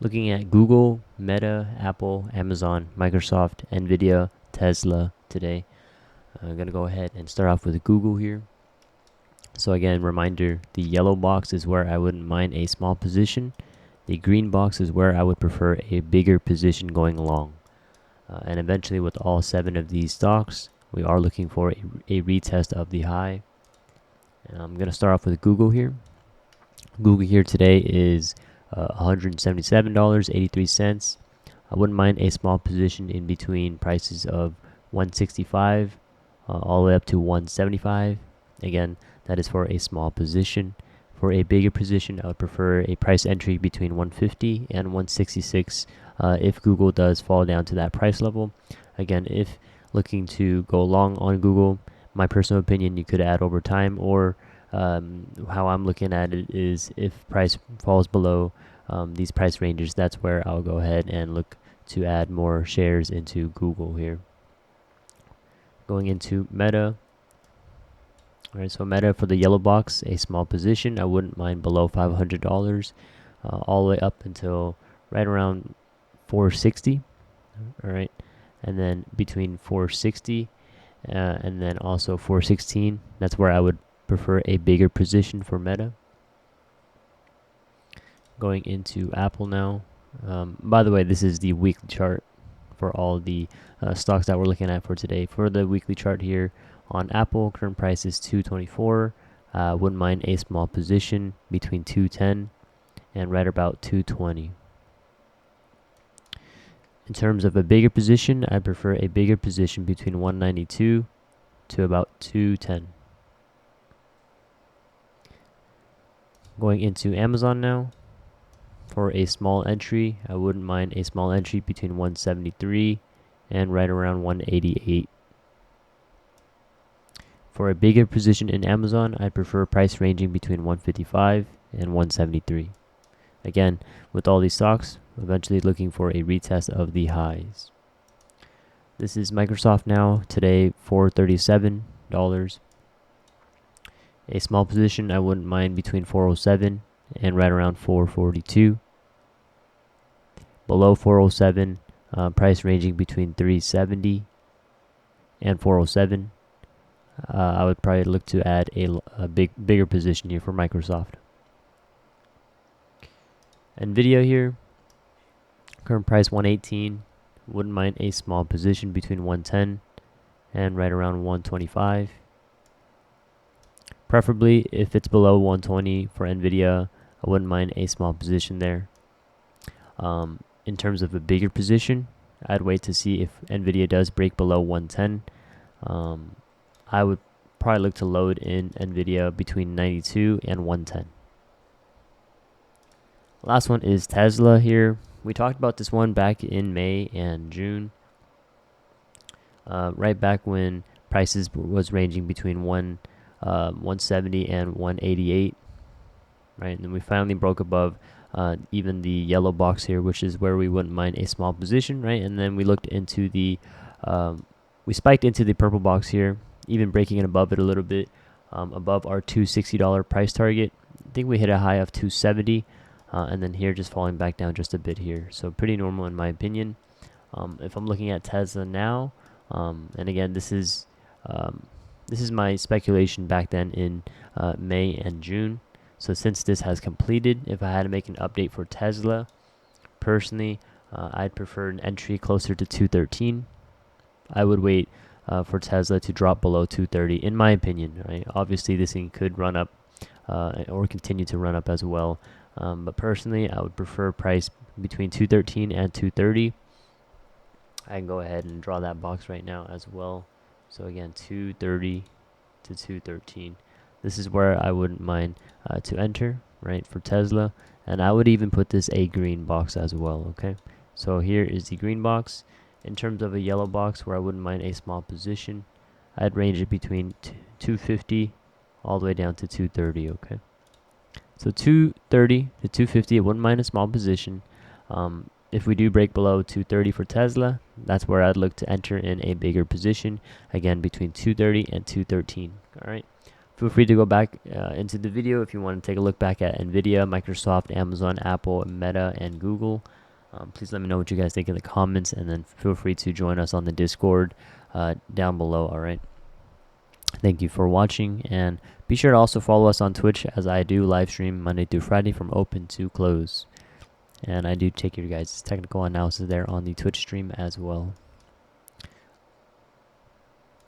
Looking at Google, Meta, Apple, Amazon, Microsoft, Nvidia, Tesla today. I'm going to go ahead and start off with Google here. So again, reminder, the yellow box is where I wouldn't mind a small position. The green box is where I would prefer a bigger position going along. And eventually with all 7 of these stocks, we are looking for a retest of the high. And I'm going to start off with Google here. Google here today is $177.83. I wouldn't mind a small position in between prices of 165 all the way up to 175. Again, that is for a small position. For a bigger position, I would prefer a price entry between 150 and 166 if Google does fall down to that price level. Again, if looking to go long on Google, my personal opinion, you could add over time, or how I'm looking at it is if price falls below these price ranges, that's where I'll go ahead and look to add more shares into Google here. Going into Meta. Alright, so Meta for the yellow box, a small position. I wouldn't mind below $500 all the way up until right around 460. Alright, and then between 460 and then also 416, that's where I would prefer a bigger position for Meta. Going into Apple now. By the way, this is the weekly chart for all the stocks that we're looking at for today. For the weekly chart here on Apple, current price is $224. Wouldn't mind a small position between 210 and right about 220. In terms of a bigger position, I prefer a bigger position between 192 to about 210. Going into Amazon now. For a small entry, I wouldn't mind a small entry between 173 and right around 188. For a bigger position in Amazon, I'd prefer price ranging between 155 and 173. Again, with all these stocks, eventually looking for a retest of the highs. This is Microsoft now, today $437. A small position, I wouldn't mind between 407 and right around 442. Below 407, price ranging between 370 and 407. I would probably look to add a bigger position here for Microsoft. Nvidia here, current price 118. Wouldn't mind a small position between 110 and right around 125. Preferably, if it's below 120 for Nvidia, I wouldn't mind a small position there. In terms of a bigger position, I'd wait to see if Nvidia does break below 110. I would probably look to load in Nvidia between 92 and 110. Last one is Tesla here. We talked about this one back in May and June. Right back when prices was ranging between 170 and 188. Right, and then we finally broke above even the yellow box here, which is where we wouldn't mind a small position, right? And then we looked into the, we spiked into the purple box here, even breaking it above it a little bit, above our $260 price target. I think we hit a high of 270, and then here just falling back down just a bit here. So pretty normal in my opinion. If I'm looking at Tesla now, and again, this is my speculation back then in May and June. So since this has completed, if I had to make an update for Tesla, personally, I'd prefer an entry closer to 213. I would wait for Tesla to drop below 230, in my opinion. Right? Obviously, this thing could run up or continue to run up as well. But personally, I would prefer price between 213 and 230. I can go ahead and draw that box right now as well. So again, 230 to 213. This is where I wouldn't mind to enter, right, for Tesla. And I would even put this a green box as well, okay? So here is the green box. In terms of a yellow box where I wouldn't mind a small position, I'd range it between 250 all the way down to 230, okay? So 230 to 250, I wouldn't mind a small position. If we do break below 230 for Tesla, that's where I'd look to enter in a bigger position, again, between 230 and 213, all right? Feel free to go back into the video if you want to take a look back at NVIDIA, Microsoft, Amazon, Apple, Meta, and Google. Please let me know what you guys think in the comments, and then feel free to join us on the Discord down below. All right. Thank you for watching, and be sure to also follow us on Twitch, as I do live stream Monday through Friday from open to close. And I do take your guys' technical analysis there on the Twitch stream as well.